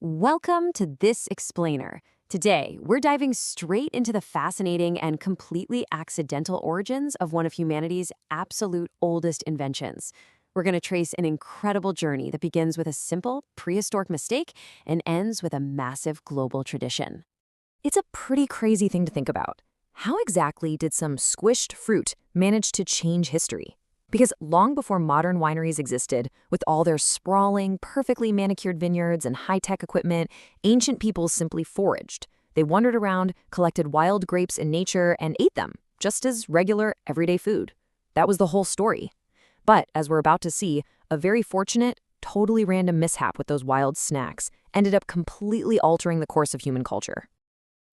Welcome to This Explainer. Today, we're diving straight into the fascinating and completely accidental origins of one of humanity's absolute oldest inventions. We're going to trace an incredible journey that begins with a simple, prehistoric mistake and ends with a massive global tradition. It's a pretty crazy thing to think about. How exactly did some squished fruit manage to change history? Because long before modern wineries existed, with all their sprawling, perfectly manicured vineyards and high-tech equipment, ancient peoples simply foraged. They wandered around, collected wild grapes in nature, and ate them, just as regular, everyday food. That was the whole story. But, as we're about to see, a very fortunate, totally random mishap with those wild snacks ended up completely altering the course of human culture.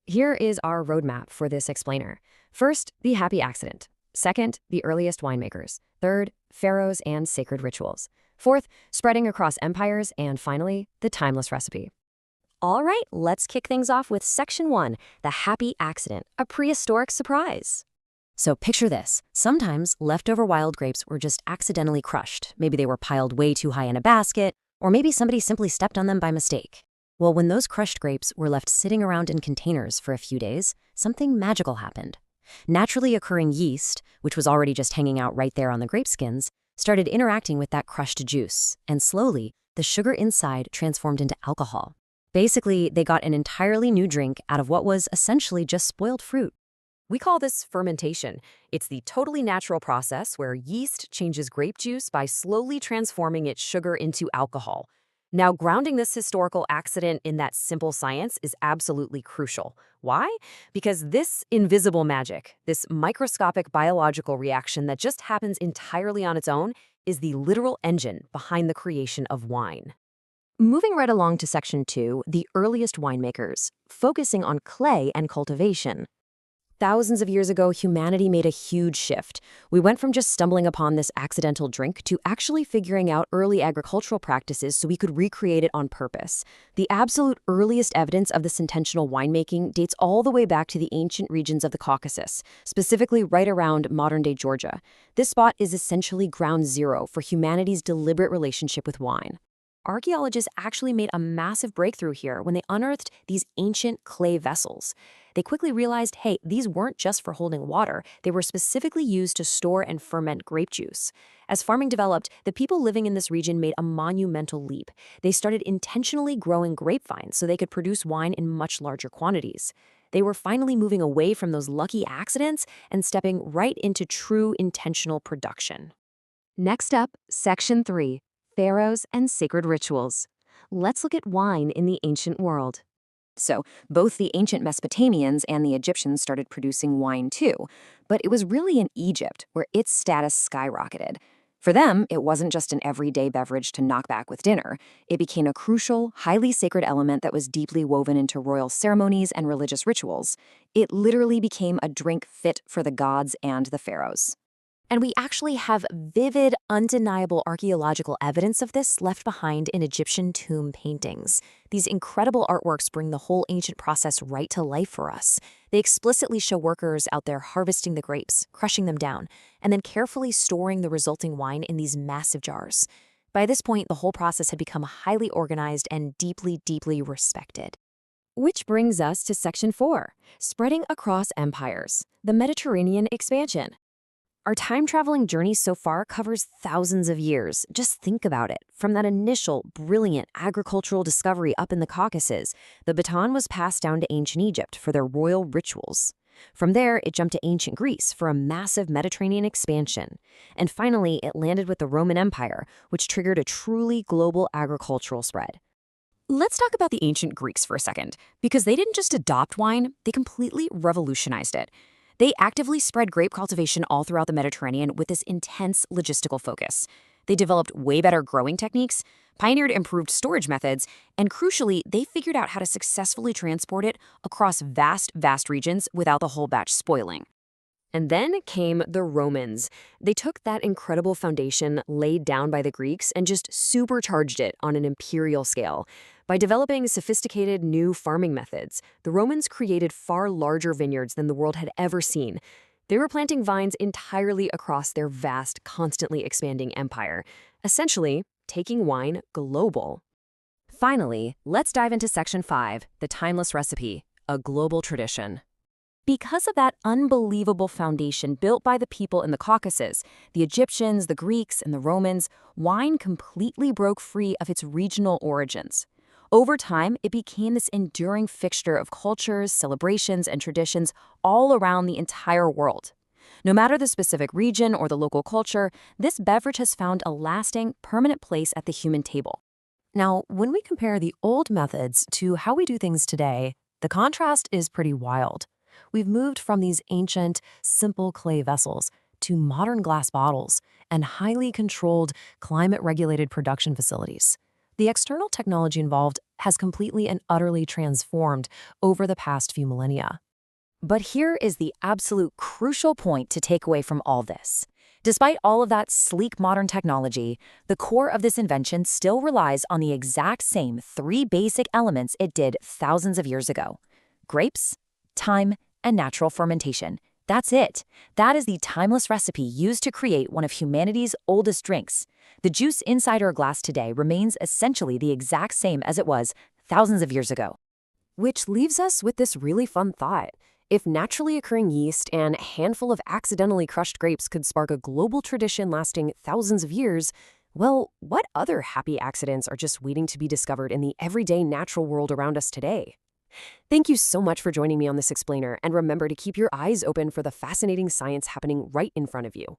Here is our roadmap for this explainer. First, the happy accident. Second, the earliest winemakers. Third, pharaohs and sacred rituals. Fourth, spreading across empires. And finally, the timeless recipe. All right, let's kick things off with Section 1, the happy accident, a prehistoric surprise. So picture this. Sometimes leftover wild grapes were just accidentally crushed. Maybe they were piled way too high in a basket, or maybe somebody simply stepped on them by mistake. Well, when those crushed grapes were left sitting around in containers for a few days, something magical happened. Naturally occurring yeast, which was already just hanging out right there on the grape skins, started interacting with that crushed juice, and slowly, the sugar inside transformed into alcohol. Basically, they got an entirely new drink out of what was essentially just spoiled fruit. We call this fermentation. It's the totally natural process where yeast changes grape juice by slowly transforming its sugar into alcohol. Now, grounding this historical accident in that simple science is absolutely crucial. Why? Because this invisible magic, this microscopic biological reaction that just happens entirely on its own, is the literal engine behind the creation of wine. Moving right along to Section 2, the earliest winemakers, focusing on clay and cultivation. Thousands of years ago, humanity made a huge shift. We went from just stumbling upon this accidental drink to actually figuring out early agricultural practices so we could recreate it on purpose. The absolute earliest evidence of this intentional winemaking dates all the way back to the ancient regions of the Caucasus, specifically right around modern-day Georgia. This spot is essentially ground zero for humanity's deliberate relationship with wine. Archaeologists actually made a massive breakthrough here when they unearthed these ancient clay vessels. They quickly realized, hey, these weren't just for holding water, they were specifically used to store and ferment grape juice. As farming developed, the people living in this region made a monumental leap. They started intentionally growing grapevines so they could produce wine in much larger quantities. They were finally moving away from those lucky accidents and stepping right into true intentional production. Next up, Section 3. Pharaohs and sacred rituals. Let's look at wine in the ancient world. So, both the ancient Mesopotamians and the Egyptians started producing wine too, but it was really in Egypt where its status skyrocketed. For them, it wasn't just an everyday beverage to knock back with dinner. It became a crucial, highly sacred element that was deeply woven into royal ceremonies and religious rituals. It literally became a drink fit for the gods and the pharaohs. And we actually have vivid, undeniable archaeological evidence of this left behind in Egyptian tomb paintings. These incredible artworks bring the whole ancient process right to life for us. They explicitly show workers out there harvesting the grapes, crushing them down, and then carefully storing the resulting wine in these massive jars. By this point, the whole process had become highly organized and deeply, deeply respected. Which brings us to Section 4, spreading across empires, the Mediterranean expansion. Our time-traveling journey so far covers thousands of years. Just think about it. From that initial, brilliant agricultural discovery up in the Caucasus, the baton was passed down to ancient Egypt for their royal rituals. From there, it jumped to ancient Greece for a massive Mediterranean expansion. And finally, it landed with the Roman Empire, which triggered a truly global agricultural spread. Let's talk about the ancient Greeks for a second, because they didn't just adopt wine, they completely revolutionized it. They actively spread grape cultivation all throughout the Mediterranean with this intense logistical focus. They developed way better growing techniques, pioneered improved storage methods, and crucially, they figured out how to successfully transport it across vast, vast regions without the whole batch spoiling. And then came the Romans. They took that incredible foundation laid down by the Greeks and just supercharged it on an imperial scale. By developing sophisticated new farming methods, the Romans created far larger vineyards than the world had ever seen. They were planting vines entirely across their vast, constantly expanding empire, essentially taking wine global. Finally, let's dive into Section 5, the timeless recipe, a global tradition. Because of that unbelievable foundation built by the people in the Caucasus, the Egyptians, the Greeks, and the Romans, wine completely broke free of its regional origins. Over time, it became this enduring fixture of cultures, celebrations, and traditions all around the entire world. No matter the specific region or the local culture, this beverage has found a lasting, permanent place at the human table. Now, when we compare the old methods to how we do things today, the contrast is pretty wild. We've moved from these ancient, simple clay vessels to modern glass bottles and highly controlled, climate-regulated production facilities. The external technology involved has completely and utterly transformed over the past few millennia. But here is the absolute crucial point to take away from all this. Despite all of that sleek modern technology, the core of this invention still relies on the exact same three basic elements it did thousands of years ago: grapes, time, and natural fermentation. That's it. That is the timeless recipe used to create one of humanity's oldest drinks. The juice inside our glass today remains essentially the exact same as it was thousands of years ago. Which leaves us with this really fun thought. If naturally occurring yeast and a handful of accidentally crushed grapes could spark a global tradition lasting thousands of years, well, what other happy accidents are just waiting to be discovered in the everyday natural world around us today? Thank you so much for joining me on this explainer, and remember to keep your eyes open for the fascinating science happening right in front of you.